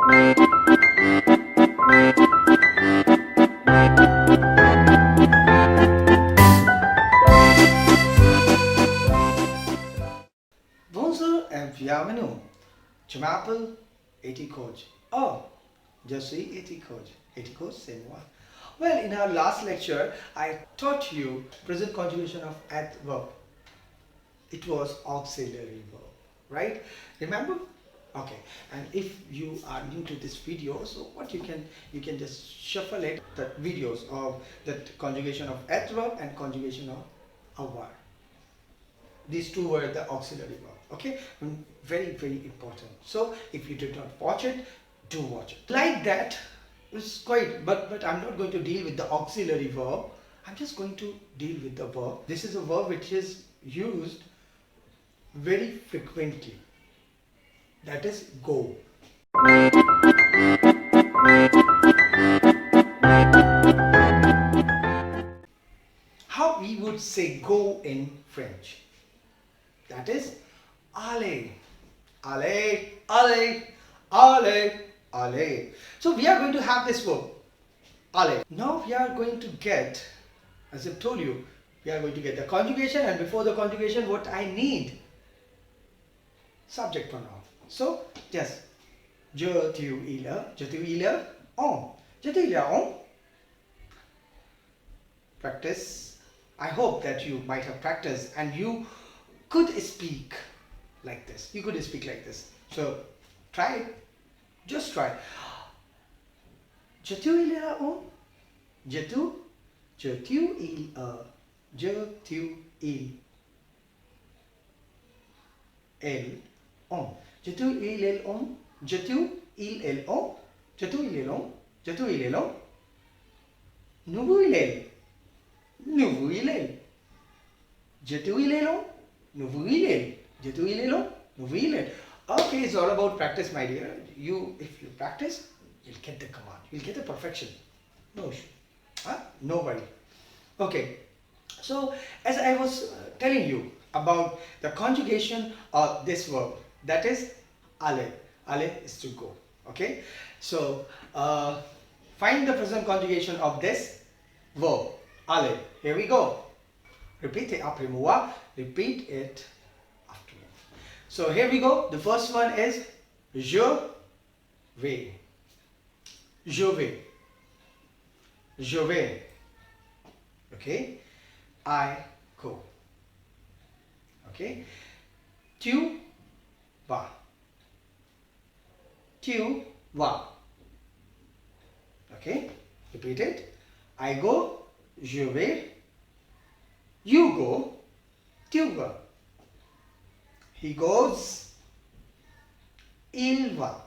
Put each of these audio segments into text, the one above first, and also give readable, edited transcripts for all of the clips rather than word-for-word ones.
Bonjour and bienvenue. Je m'appelle AT Khoj. Oh, je suis AT Khoj. AT Khoj, c'est moi. Well, in our last lecture, I taught you present conjugation of at verb. It was auxiliary verb, right? Remember? Okay. And if you are new to this video, so what you can just shuffle it, the videos of that conjugation of at verb and conjugation of a verb. These two were the auxiliary verb. Okay, very important. So if you did not watch it, do watch it. Like that, it's quite. But I'm not going to deal with the auxiliary verb. I'm just going to deal with the verb. This is a verb which is used very frequently. That is go. How we would say go in French? That is aller. Aller, aller, aller, aller. So we are going to have this verb, aller. Now we are going to get, as I've told you, we are going to get the conjugation, and before the conjugation, what I need? Subject pronoun. So, just, je, tu, il, on. Je, tu, il, on. Practice. I hope that you might have practiced and you could speak like this. You could speak like this. So try it. Just try. Je tu il on. Je tu il je tu il elle on. Je tu il elle on. Je tu il elle on. Je tu il elle on. Je tu il elle on. Nous il elle. Nous il elle. Je tu il elle on. Nous il elle. Je tu il elle on. Nous il elle. Okay, it's all about practice, my dear. If you practice, you'll get the command. You'll get the perfection. No issue. No worry. Okay. So, as I was telling you about the conjugation of this verb, that is aller. Aller is to go. Okay. So, find the present conjugation of this verb, aller. Here we go. Repeat it après moi. Repeat it after me. So here we go. The first one is je vais. Je vais. Je vais. Okay. I go. Okay. Tu vas. Tu vas. Okay. Repeat it. I go. Je vais. You go. Tu vas. He goes. Il va.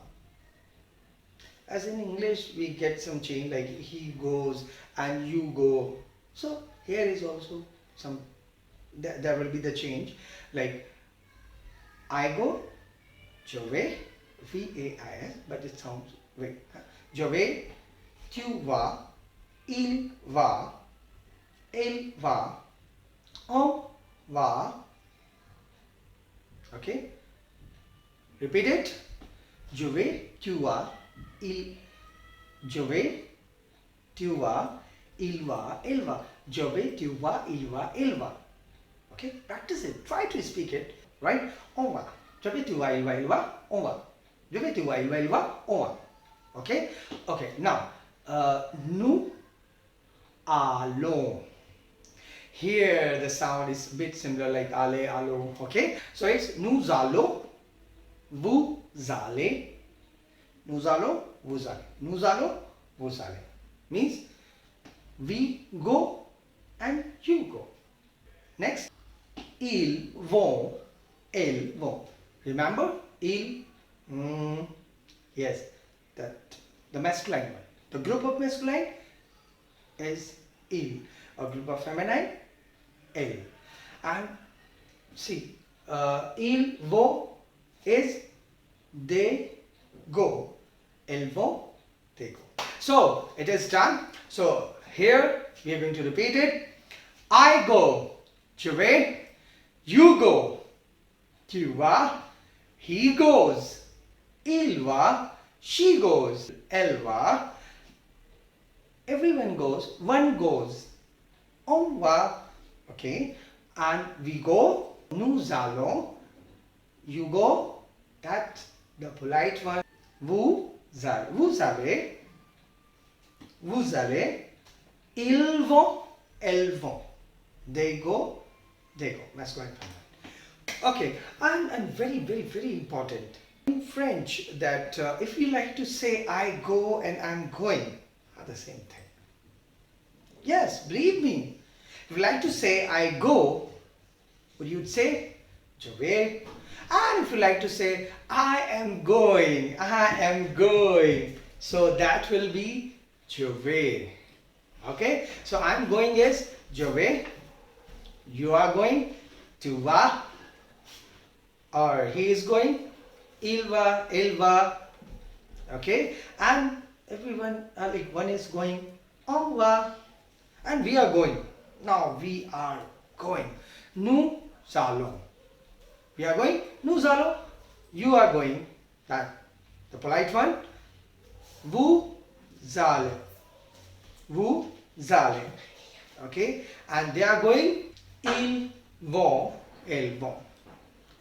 As in English, we get some change like he goes and you go. So here is also some, there will be the change. Like I go, je vais, V-A-I-S, but it sounds way. Je vais, tu vas, il va, elle va, on va. Okay. Repeat it. Je vais, tu vas, je vais, tu vas, il va, elle va. Je vais, tu vas, il va, elle va. Okay. Practice it. Try to speak it. Right? On va. Je vais, tu vas, il va, elle va. On va. Je vais, tu vas, il va, elle va. On va. Okay. Okay. Now, nous allons. Here the sound is a bit similar like aller, allons. Okay. So it's nous allons, vous allez, nous allons, vous allez, nous allons, vous allez. Means we go and you go. Next, ils vont, elles vont. Remember, ils, yes, the masculine one. The group of masculine is il. A group of feminine, elle. And see, ils vont is they go. Elles vont, they go. So it is done. So here we are going to repeat it. I go, je vais. You go, tu vas. He goes, il va. She goes. Elle va. Everyone goes. One goes. On va. Okay. And we go. Nous allons. You go. That the polite one. Vous allez. Vous allez. Vous allez. Ils vont. Elles vont. They go. They go. That's quite fun. Okay. And very, very, very important. In French, that if you like to say I go and I'm going, are the same thing. Yes, believe me. If you like to say I go, what you would say? Je vais. And if you like to say I am going, so that will be je vais. Okay, so I'm going is je vais. You are going, tu vas. Or he is going, il va, elle va. Okay, and everyone, like one is going, on va. And we are going. Now we are going. Nous allons. We are going. Nous allons. You are going. That the polite one. Vous allez. Vous allez. Okay. And they are going. Ils vont. Elles vont.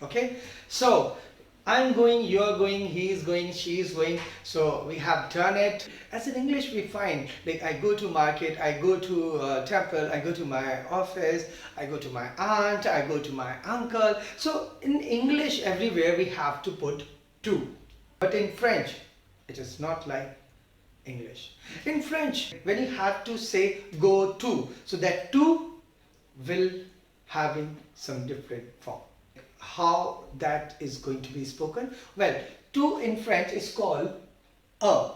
Okay. So I'm going, you're going, he is going, she is going. So we have done it. As in English we find, like I go to market, I go to temple, I go to my office, I go to my aunt, I go to my uncle. So in English everywhere we have to put to. But in French, it is not like English. In French, when you have to say go to, so that to will having some different form. How that is going to be spoken? Well, to in French is called a,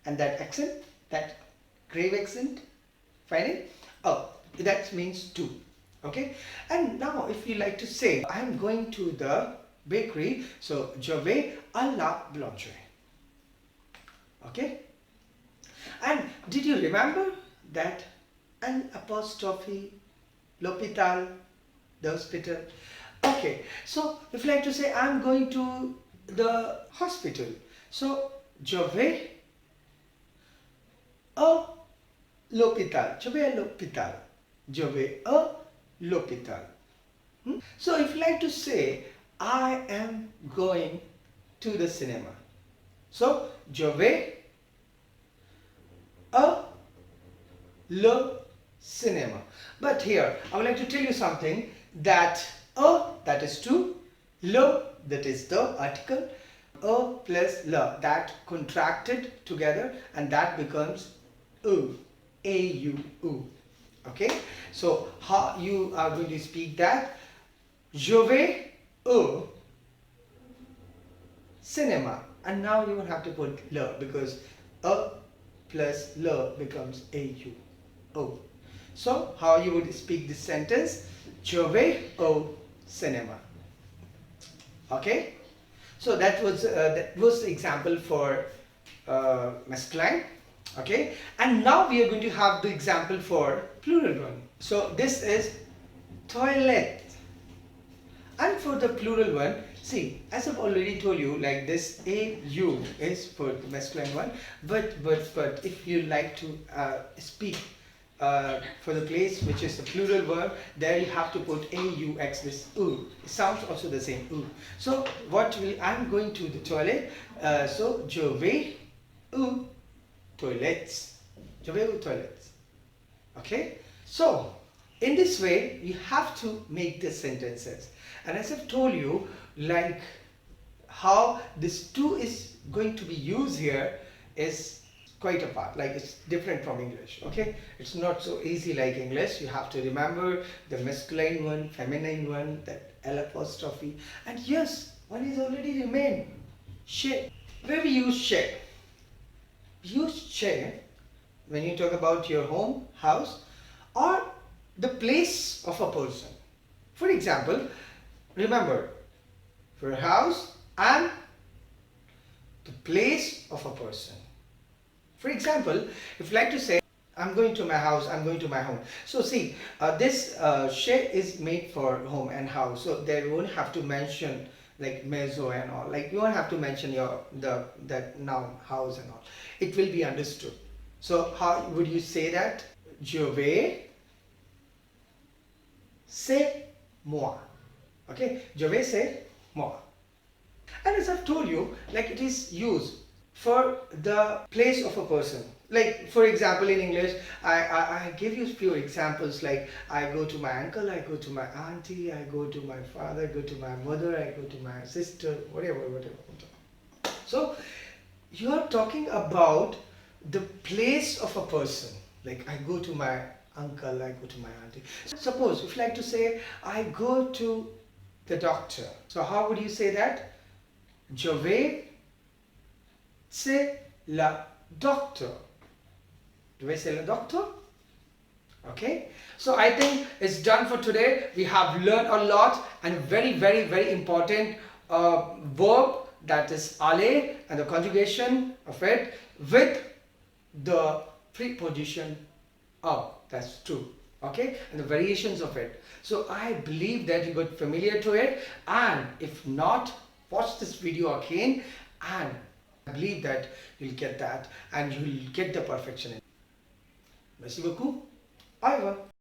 and that accent, that grave accent, find it? That means to. Okay, and now if you like to say I am going to the bakery, so je vais à la boulangerie. Okay, and did you remember that an apostrophe, l'hôpital, the hospital? Okay, so if you like to say I'm going to the hospital, so je vais à l'hôpital. Je vais à l'hôpital. Je vais à l'hôpital. So if you like to say I am going to the cinema, so je vais à le cinema. But here I would like to tell you something, that that is to, le that is the article, plus la, that contracted together, and that becomes u, a-u. Okay, so how you are going to speak that? Je vais au cinema, and now you will have to put le, because a plus le becomes a-u. Oh. So how you would speak this sentence? Je vais au cinéma. Okay, so that was the example for masculine. Okay, and now we are going to have the example for plural one. So this is toilet, and for the plural one, see, as I've already told you, like this au is for the masculine one, but if you like to speak for the place which is the plural verb, there you have to put aux, this u. It sounds also the same, u. So what will, I'm going to the toilet, so je vais aux toilettes. Je vais aux toilettes. Okay, so in this way you have to make the sentences, and as I've told you, like how this to is going to be used here is quite apart, like it's different from English. Okay, it's not so easy like English. You have to remember the masculine one, feminine one, that L apostrophe, and yes, one is already remained, she. Where we use she? We use she when you talk about your home, house, or the place of a person. For example, remember, for a house and the place of a person. For example, if you like to say, I'm going to my house, I'm going to my home. So see, this she is made for home and house, so they won't have to mention like maison and all. Like you don't have to mention that noun, house and all. It will be understood. So how would you say that? Je vais, c'est moi. Okay, je vais, c'est moi. And as I've told you, like it is used for the place of a person. Like for example, in English, I give you a few examples, like I go to my uncle, I go to my auntie, I go to my father, I go to my mother, I go to my sister, whatever. So you are talking about the place of a person. Like I go to my uncle, I go to my auntie. Suppose if you like to say I go to the doctor. So how would you say that? Je vais chez le docteur. Je vais chez le docteur. Okay, so I think it's done for today. We have learned a lot, and very important verb, that is aller, and the conjugation of it with the preposition of. That's true. Okay, and the variations of it. So I believe that you got familiar to it, and if not, watch this video again, and I believe that you'll get that and you'll get the perfection in it. Merci beaucoup. Au revoir.